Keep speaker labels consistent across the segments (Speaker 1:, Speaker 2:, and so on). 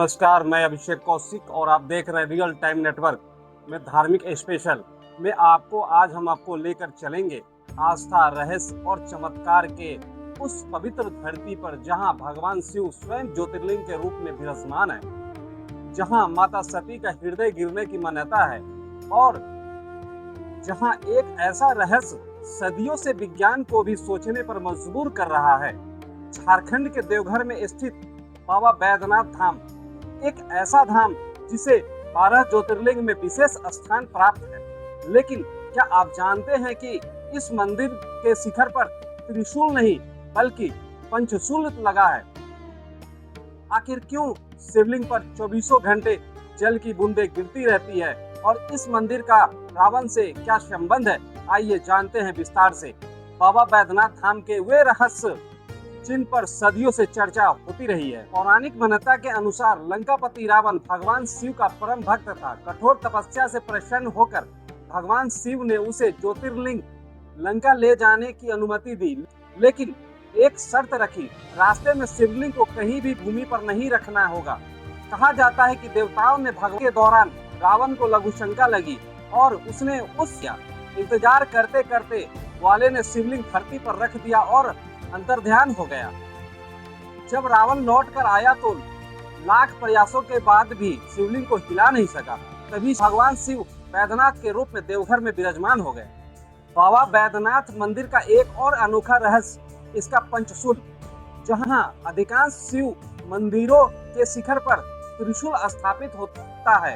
Speaker 1: नमस्कार, मैं अभिषेक कौशिक और आप देख रहे हैं रियल टाइम नेटवर्क में धार्मिक स्पेशल में हम आपको लेकर चलेंगे आस्था, रहस्य और चमत्कार के उस पवित्र धरती पर जहां भगवान शिव स्वयं ज्योतिर्लिंग के रूप में विराजमान है, जहां माता सती का हृदय गिरने की मान्यता है और जहां एक ऐसा रहस्य सदियों से विज्ञान को भी सोचने पर मजबूर कर रहा है। झारखंड के देवघर में स्थित बाबा बैद्यनाथ धाम एक ऐसा धाम जिसे 12 ज्योतिर्लिंग में विशेष स्थान प्राप्त है। लेकिन क्या आप जानते हैं कि इस मंदिर के शिखर पर त्रिशूल नहीं बल्कि पंचशूल लगा है? आखिर क्यों शिवलिंग पर 24 घंटे जल की बूंदें गिरती रहती है और इस मंदिर का रावण से क्या संबंध है? आइए जानते हैं विस्तार से। बाबा बैद्यनाथ धाम के वे रहस्य जिन पर सदियों से चर्चा होती रही है। पौराणिक मान्यता के अनुसार लंकापति रावण भगवान शिव का परम भक्त था। कठोर तपस्या से प्रसन्न होकर भगवान शिव ने उसे ज्योतिर्लिंग लंका ले जाने की अनुमति दी, लेकिन एक शर्त रखी, रास्ते में शिवलिंग को कहीं भी भूमि पर नहीं रखना होगा। कहा जाता है कि देवताओं ने भगवान के दौरान रावण को लघु शंका लगी और उसने उस इंतजार करते करते वाले ने शिवलिंग धरती पर रख दिया और अंतर्ध्यान हो गया। जब रावण लौट कर आया तो लाख प्रयासों के बाद भी शिवलिंग को हिला नहीं सका। तभी भगवान शिव बैद्यनाथ के रूप में देवघर में विराजमान हो गए। बाबा बैद्यनाथ मंदिर का एक और अनोखा रहस्य इसका पंचशूल, जहां अधिकांश शिव मंदिरों के शिखर पर त्रिशूल स्थापित होता है,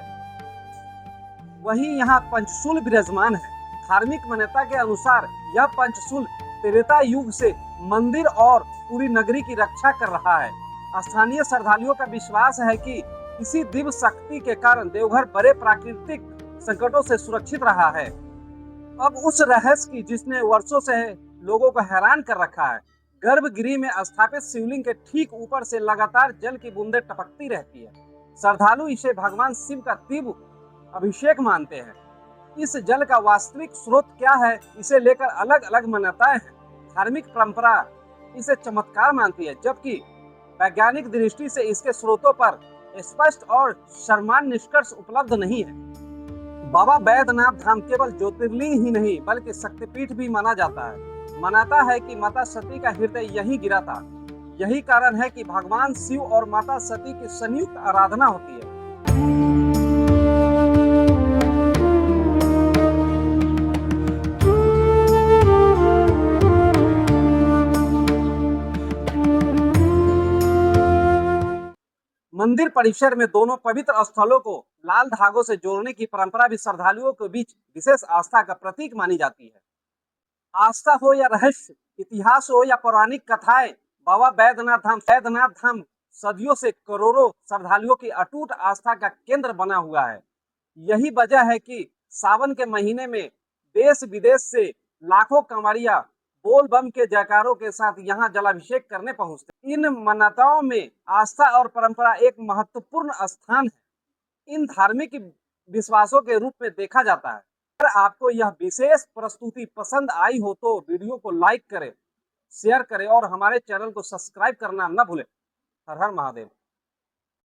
Speaker 1: वहीं यहाँ पंचशूल विराजमान है। धार्मिक मान्यता के अनुसार यह पंचशूल त्रेता युग से मंदिर और पूरी नगरी की रक्षा कर रहा है। स्थानीय श्रद्धालुओं का विश्वास है कि इसी दिव्य शक्ति के कारण देवघर बड़े प्राकृतिक संकटों से सुरक्षित रहा है। अब उस रहस्य की जिसने वर्षों से लोगों को हैरान कर रखा है। गर्भगृह में स्थापित शिवलिंग के ठीक ऊपर से लगातार जल की बूंदें टपकती रहती है। श्रद्धालु इसे भगवान शिव का दिव्य अभिषेक मानते हैं। इस जल का वास्तविक स्रोत क्या है, इसे लेकर अलग अलग मान्यताएं हैं। धार्मिक परंपरा इसे चमत्कार मानती है, जबकि वैज्ञानिक दृष्टि से इसके स्रोतों पर स्पष्ट और समान निष्कर्ष उपलब्ध नहीं है। बाबा बैद्यनाथ धाम केवल ज्योतिर्लिंग ही नहीं बल्कि शक्तिपीठ भी माना जाता है। मानता है कि माता सती का हृदय यहीं गिरा था। यही कारण है कि भगवान शिव और माता सती की संयुक्त आराधना होती है। मंदिर परिसर में दोनों पवित्र स्थलों को लाल धागों से जोड़ने की परंपरा भी श्रद्धालुओं के बीच विशेष आस्था का प्रतीक मानी जाती है। आस्था हो या रहस्य, इतिहास हो या पौराणिक कथाएं, बाबा बैद्यनाथ धाम सदियों से करोड़ों श्रद्धालुओं की अटूट आस्था का केंद्र बना हुआ है। यही वजह है कि सावन के महीने में देश विदेश से लाखों कांवड़िया बोल बम के जयकारों के साथ यहाँ जलाभिषेक करने पहुंचते। इन मान्यताओं में आस्था और परंपरा एक महत्वपूर्ण स्थान है। इन धार्मिक विश्वासों के रूप में देखा जाता है। अगर आपको यह विशेष प्रस्तुति पसंद आई हो तो वीडियो को लाइक करें, शेयर करें और हमारे चैनल को सब्सक्राइब करना न भूलें। हर हर महादेव।